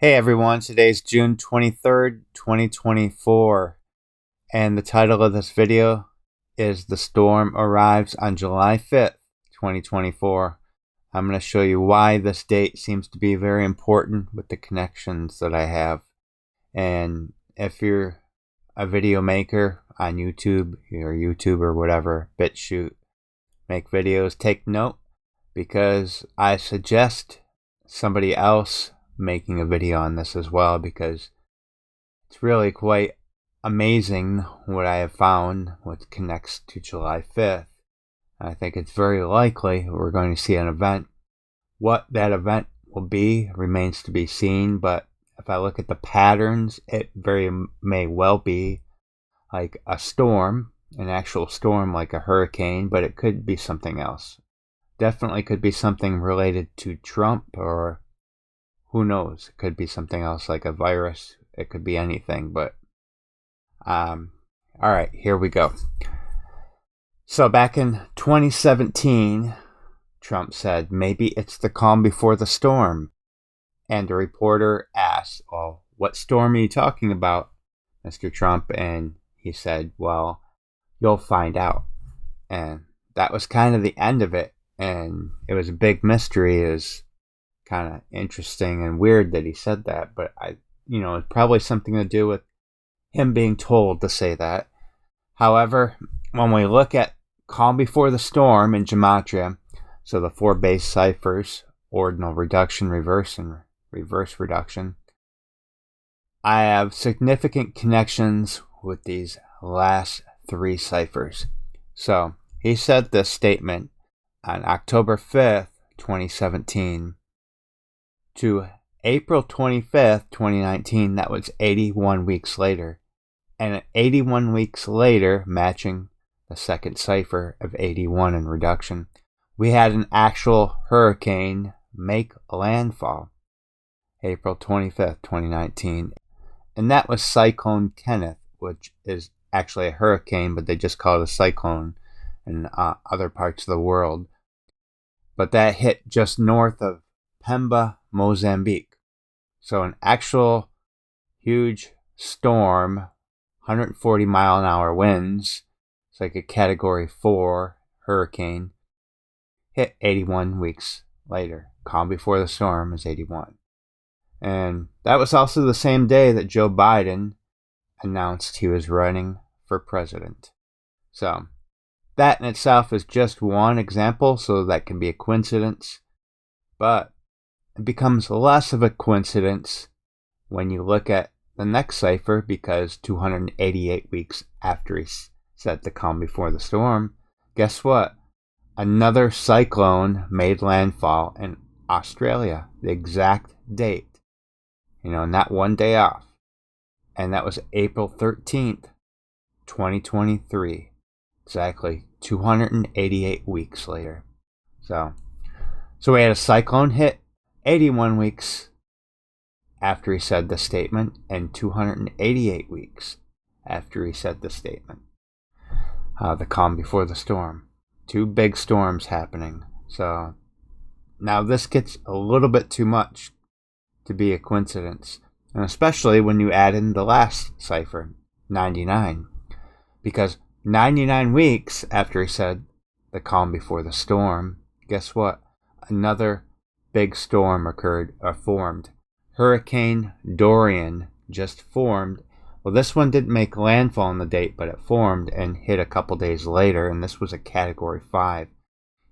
Hey everyone, today's June 23rd, 2024, and the title of this video is The Storm Arrives on July 5th, 2024. I'm going to show you why this date seems to be very important with the connections that I have. And if you're a video maker on YouTube, or YouTube or whatever, BitChute, make videos, take note, because I suggest somebody else making a video on this as well, because it's really quite amazing what I have found, what connects to July 5th. I think it's very likely we're going to see an event. What that event will be remains to be seen, but if I look at the patterns, it very may well be like a storm, an actual storm like a hurricane, but it could be something else. Definitely could be something related to Trump, or who knows? It could be something else like a virus. It could be anything, but all right, here we go. So back in 2017, Trump said, maybe it's the calm before the storm. And a reporter asked, well, what storm are you talking about, Mr. Trump? And he said, well, you'll find out. And that was kind of the end of it. And it was a big mystery. It was kind of interesting and weird that he said that, but it's probably something to do with him being told to say that. However, when we look at calm before the storm in gematria, so the four base ciphers, ordinal, reduction, reverse, and reverse reduction, I have significant connections with these last three ciphers. So he said this statement on October 5th, 2017, to April 25th, 2019, that was 81 weeks later. And 81 weeks later, matching the second cipher of 81 in reduction, we had an actual hurricane make landfall. April 25th, 2019. And that was Cyclone Kenneth, which is actually a hurricane, but they just call it a cyclone in other parts of the world. But that hit just north of Pemba, Mozambique. So an actual huge storm, 140 mile an hour winds, it's like a category 4 hurricane, hit 81 weeks later. Calm before the storm is 81. And that was also the same day that Joe Biden announced he was running for president. So that in itself is just one example, so that can be a coincidence. But it becomes less of a coincidence when you look at the next cipher, because 288 weeks after he said the calm before the storm, guess what? Another cyclone made landfall in Australia, the exact date. Not one day off. And that was April 13th, 2023. Exactly 288 weeks later. So we had a cyclone hit 81 weeks after he said the statement, and 288 weeks after he said the statement. The calm before the storm. Two big storms happening. So now this gets a little bit too much to be a coincidence. And especially when you add in the last cipher, 99. Because 99 weeks after he said the calm before the storm, guess what? Another big storm occurred or formed. Hurricane Dorian just formed. Well, this one didn't make landfall on the date, but it formed and hit a couple days later, and this was a category 5,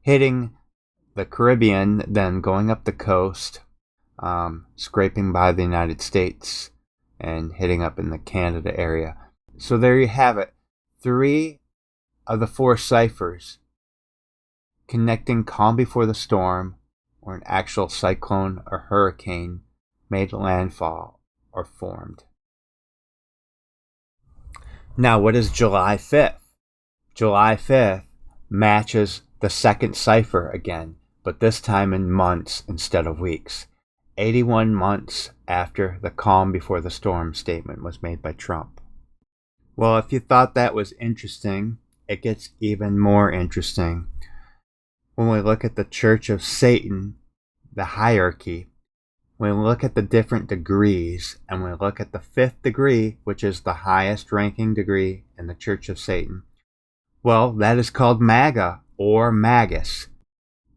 hitting the Caribbean, then going up the coast, scraping by the United States, and hitting up in the Canada area. So there you have it. 3 of the 4 ciphers connecting calm before the storm, or an actual cyclone or hurricane made landfall or formed. Now, what is July 5th? July 5th matches the second cipher again, but this time in months instead of weeks. 81 months after the calm before the storm statement was made by Trump. Well, if you thought that was interesting, it gets even more interesting when we look at the Church of Satan, the hierarchy. we look at the different degrees, and we look at the 5th degree, which is the highest ranking degree in the Church of Satan. Well, that is called MAGA or Magus,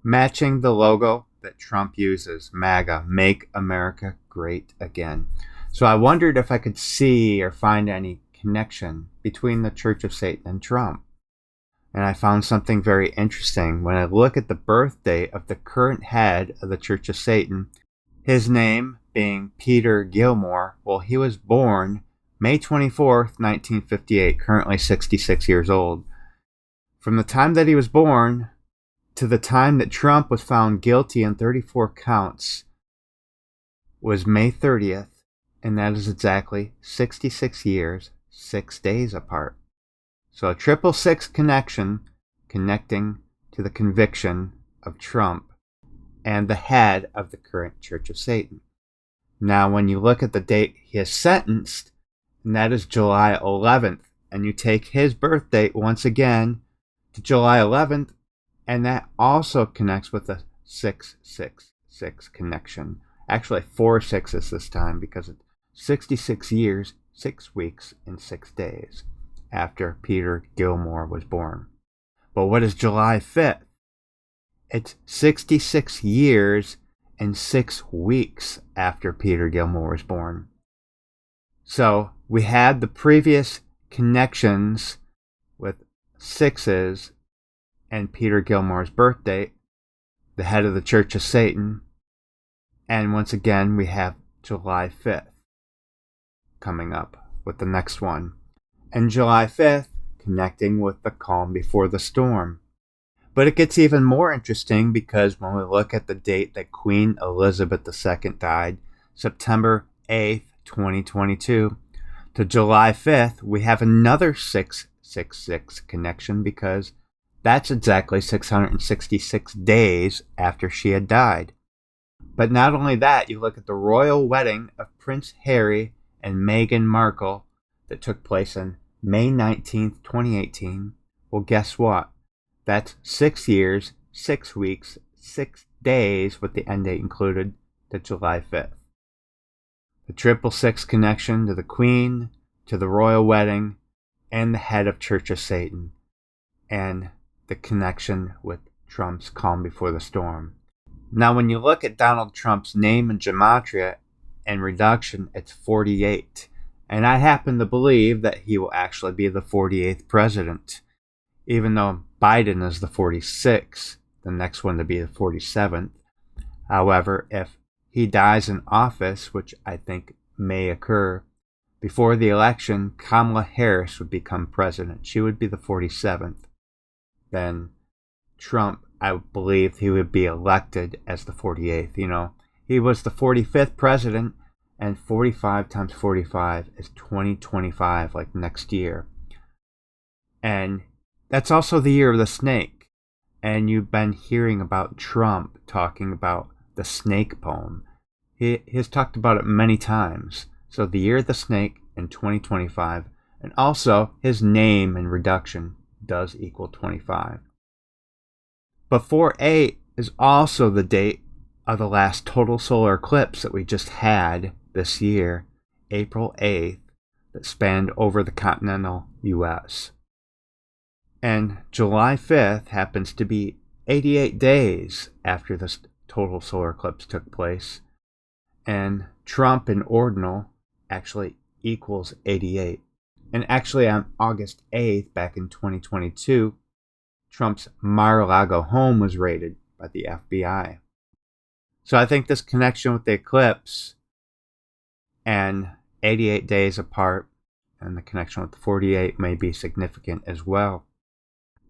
matching the logo that Trump uses, MAGA, Make America Great Again. So I wondered if I could see or find any connection between the Church of Satan and Trump. And I found something very interesting. When I look at the birthday of the current head of the Church of Satan, his name being Peter Gilmore, well, he was born May 24th, 1958, currently 66 years old. From the time that he was born to the time that Trump was found guilty on 34 counts was May 30th, and that is exactly 66 years, 6 days apart. So a 666 connection, connecting to the conviction of Trump and the head of the current Church of Satan. Now, when you look at the date he is sentenced, and that is July 11th, and you take his birth date once again to July 11th, and that also connects with the 666 connection. Actually, 4 sixes this time, because it's 66 years, 6 weeks, and 6 days after Peter Gilmore was born. But what is July 5th? It's 66 years and 6 weeks after Peter Gilmore was born. So we had the previous connections with 6s and Peter Gilmore's birth date, the head of the Church of Satan, and once again we have July 5th coming up with the next one. And July 5th connecting with the calm before the storm. But it gets even more interesting because when we look at the date that Queen Elizabeth II died, September 8th, 2022, to July 5th, we have another 666 connection because that's exactly 666 days after she had died. But not only that, you look at the royal wedding of Prince Harry and Meghan Markle that took place on May 19th, 2018. Well, guess what? That's 6 years, 6 weeks, 6 days with the end date included to July 5th. The 666 connection to the Queen, to the royal wedding, and the head of Church of Satan, and the connection with Trump's calm before the storm. Now, when you look at Donald Trump's name in gematria and reduction, it's 48. And I happen to believe that he will actually be the 48th president. Even though Biden is the 46th, the next one to be the 47th. However, if he dies in office, which I think may occur, before the election, Kamala Harris would become president. She would be the 47th. Then Trump, I believe he would be elected as the 48th. You know, he was the 45th president, and 45 times 45 is 2025, like next year. And that's also the year of the snake. And you've been hearing about Trump talking about the snake poem. He has talked about it many times. So the year of the snake in 2025, and also his name in reduction does equal 25. But 4/8 is also the date of the last total solar eclipse that we just had this year, April 8th, that spanned over the continental U.S. And July 5th happens to be 88 days after this total solar eclipse took place. And Trump in ordinal actually equals 88. And actually on August 8th, back in 2022, Trump's Mar-a-Lago home was raided by the FBI. So I think this connection with the eclipse and 88 days apart and the connection with the 48 may be significant as well.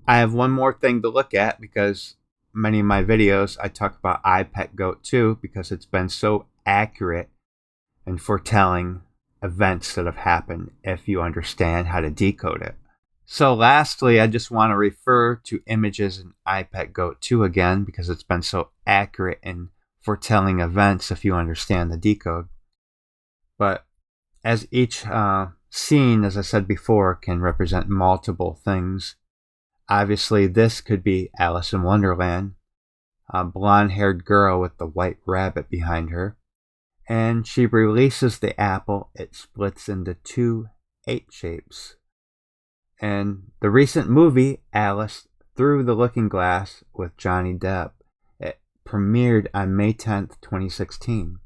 I have one more thing to look at because many of my videos I talk about iPet Goat 2 because it's been so accurate in foretelling events that have happened if you understand how to decode it. So lastly, I just want to refer to images in iPet Goat 2 again because it's been so accurate in foretelling events if you understand the decode. But as each scene, as I said before, can represent multiple things. Obviously, this could be Alice in Wonderland, a blonde-haired girl with the white rabbit behind her. and she releases the apple. It splits into 2 8 shapes. And the recent movie, Alice Through the Looking Glass with Johnny Depp, it premiered on May 10th, 2016.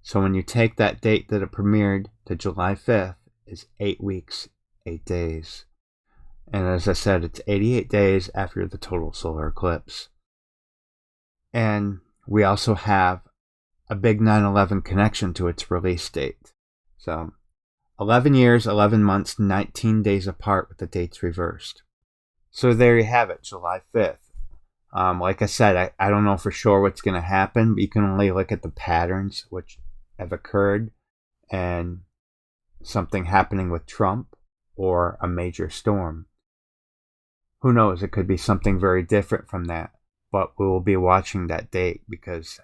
So when you take that date that it premiered to July 5th, is 8 weeks, 8 days. And as I said, it's 88 days after the total solar eclipse. And we also have a big 9/11 connection to its release date. So 11 years, 11 months, 19 days apart with the dates reversed. So there you have it, July 5th. Like I said, I don't know for sure what's going to happen, but you can only look at the patterns which have occurred and something happening with Trump or a major storm. Who knows? It could be something very different from that, but we will be watching that date because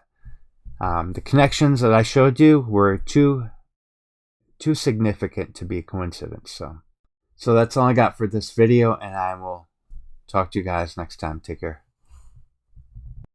the connections that I showed you were too significant to be a coincidence. So that's all I got for this video, and I will talk to you guys next time. Take care.